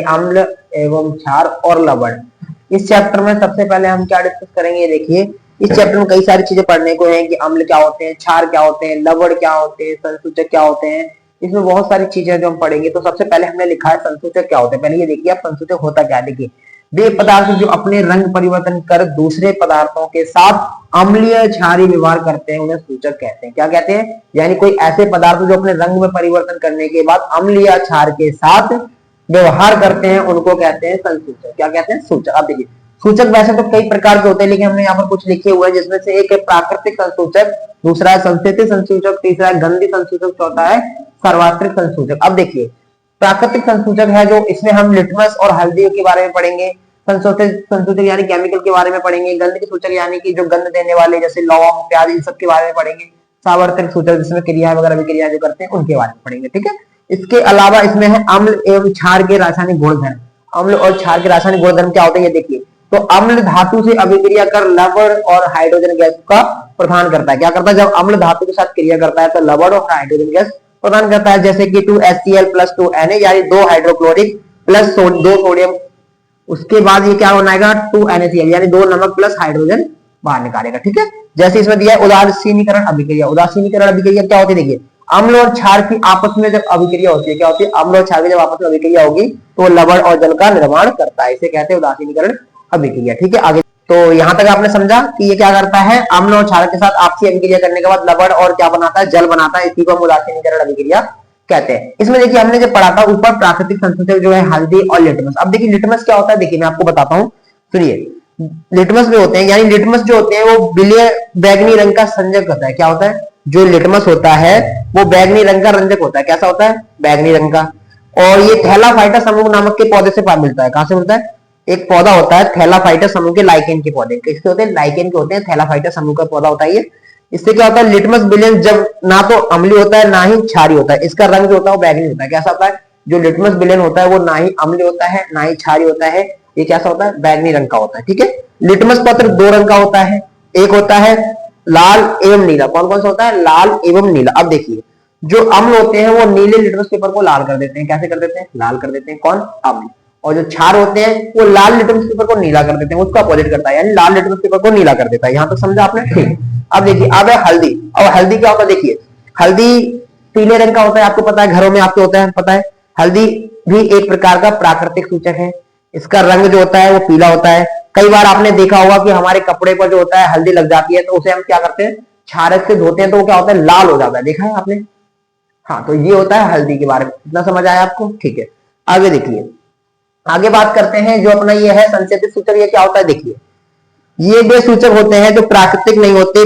अम्ल एवं क्षार और लवण। इस चैप्टर में सबसे पहले हम क्या डिस्कस करेंगे, देखिए इस चैप्टर में कई सारी चीजें पढ़ने को हैं कि अम्ल क्या होते हैं, क्षार क्या होते हैं, लवण क्या होते हैं, संसूचक क्या होते हैं। इसमें बहुत सारी चीजें जो हम पढ़ेंगे। तो सबसे पहले हमने लिखा है संसूचक क्या होते हैं। पहले ये देखिए आप संसूचक होता क्या है। देखिए वे पदार्थ जो अपने रंग परिवर्तन कर दूसरे पदार्थों के साथ अम्लीय क्षारीय व्यवहार करते हैं उन्हें सूचक कहते हैं। क्या कहते हैं? यानी कोई ऐसे पदार्थ जो अपने रंग में परिवर्तन करने के बाद अम्लीय क्षार के साथ व्यवहार करते हैं उनको कहते हैं संसूचक। क्या कहते हैं? सूचक। अब देखिए सूचक वैसे तो कई प्रकार के होते हैं, लेकिन हमने यहाँ पर कुछ लिखे हुए हैं, जिसमें से एक है प्राकृतिक संसूचक, दूसरा है संश्लेषित संसूचक, तीसरा है गंधी संसूचक, चौथा है सार्वत्रिक संसूचक। अब देखिए प्राकृतिक संसूचक है जो, इसमें हम लिटमस और हल्दी के बारे में पढ़ेंगे। संश्लेषित संसूचक यानी केमिकल के बारे में पढ़ेंगे। गंध सूचक यानी कि जो गंध देने वाले जैसे लौंग, प्याज, इन सब के बारे में पढ़ेंगे। सार्वत्रिक सूचक जिसमें क्रिया वगैरह विक्रिया जो करते हैं उनके बारे में पढ़ेंगे। ठीक है। इसके अलावा इसमें है अम्ल एवं क्षार के रासायनिक गुणधर्म। अम्ल और क्षार के रासायनिक गुणधर्म क्या होते हैं ये देखिए। तो अम्ल धातु से अभिक्रिया कर लवण और हाइड्रोजन गैस का प्रदान करता है। क्या करता है? जब अम्ल धातु के साथ क्रिया करता है तो लवण और हाइड्रोजन गैस प्रदान करता है। जैसे कि 2HCl + 2Na यानी 2 हाइड्रोक्लोरिक प्लस 2 सोडियम, उसके बाद ये क्या बनाएगा 2NaCl यानी 2 नमक प्लस हाइड्रोजन बाहर निकालेगा। ठीक है। जैसे इसमें दिया है उदासीनीकरण अभिक्रिया। उदासीनीकरण अभिक्रिया क्या होती है? देखिए अम्ल और क्षार की आपस में जब अभिक्रिया होती है, क्या होती है? अम्ल और क्षार की जब आपस में अभिक्रिया होगी तो लवण और जल का निर्माण करता है। इसे कहते हैं उदासीनीकरण अभिक्रिया। ठीक है। आगे तो यहां तक आपने समझा कि ये क्या करता है, अम्ल और क्षार के साथ आपसी अभिक्रिया करने के बाद लवण और क्या बनाता है, जल बनाता है। इसी को हम उदासीनीकरण अभिक्रिया कहते हैं। इसमें देखिए हमने जो पढ़ा था ऊपर प्राकृतिक संसूचक जो है हल्दी और लिटमस। अब देखिए लिटमस क्या होता है, देखिए मैं आपको बताता हूँ, सुनिए। लिटमस में होते हैं यानी लिटमस जो होते हैं वो बिलिय बैगनी रंग का संजक होता है। क्या होता है? जो लिटमस होता है वो बैगनी रंग का रंजक होता है। कैसा होता है? बैगनी रंग का। और ये थैलाफाइटा समूह नामक के पौधे से मिलता है। कहां से मिलता है? एक पौधा होता है थैलाफाइटा समूह के, लाइकेन के पौधे। किसके होते हैं? लाइकेन के होते हैं। थैलाफाइटा समूह का पौधा होता है ये। इससे क्या होता है? लिटमस विलेन जब ना तो अम्लीय होता है ना ही क्षारीय होता है, इसका रंग जो होता है वो बैगनी होता है। कैसा होता है? जो लिटमस विलेन होता है वो ना ही अम्लीय होता है ना ही क्षारीय होता है, ये कैसा होता है? बैगनी रंग का होता है। ठीक है। लिटमस पत्र 2 रंग का होता है, एक होता है लाल एवं नीला। कौन कौन सा होता है? लाल एवं नीला। अब देखिए जो अम्ल होते हैं वो नीले लिटमस पेपर को लाल कर देते हैं। कैसे कर देते हैं? लाल कर देते हैं। कौन? अम्ल। और जो क्षार होते हैं वो लाल लिटमस पेपर को नीला कर देते हैं, उसका अपोजिट करता है, यानी लाल लिटमस पेपर को नीला कर देता है। यहां तक समझा आपने? ठीक। अब देखिए अब है हल्दी। और हल्दी क्या होता है? देखिए हल्दी पीले रंग का होता है, आपको पता है, घरों में आपके होता है, पता है। हल्दी भी एक प्रकार का प्राकृतिक सूचक है। इसका रंग जो होता है वो पीला होता है। कई बार आपने देखा होगा कि हमारे कपड़े पर जो होता है हल्दी लग जाती है तो उसे हम क्या करते हैं, क्षारक से धोते हैं तो वो क्या होता है? लाल हो जाता है। देखा है आपने? हाँ, तो ये होता है हल्दी के बारे में। इतना समझ आया आपको? ठीक है। आगे देखिए, आगे बात करते हैं जो अपना ये है संश्लेषित सूचक। ये क्या होता है? देखिए ये वे सूचक होते हैं जो प्राकृतिक नहीं होते,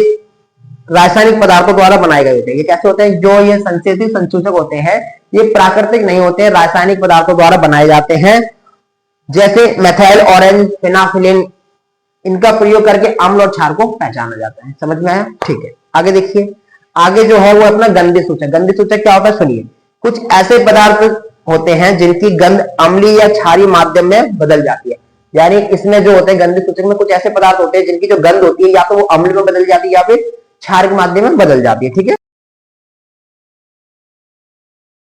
रासायनिक पदार्थों द्वारा बनाए गए होते हैं। ये कैसे होते हैं? जो ये संश्लेषित संसूचक होते हैं ये प्राकृतिक नहीं होते, रासायनिक पदार्थों द्वारा बनाए जाते हैं। जैसे मेथाइल ऑरेंज, फेनाफिलिन, इनका प्रयोग करके अम्ल और क्षार को पहचाना जाता है। समझ में आया? ठीक है। आगे देखिए, आगे जो है वो अपना गंधी सूचक। गंधी सूचक क्या होता है? सुनिए, कुछ ऐसे पदार्थ होते हैं जिनकी गंध अम्लीय या क्षारीय माध्यम में बदल जाती है। यानी इसमें जो होते हैं गंधी सूचक में कुछ ऐसे पदार्थ होते हैं जिनकी जो गंध होती है या तो वो अम्ल में बदल जाती है या फिर क्षार के माध्यम में बदल जाती है। ठीक है।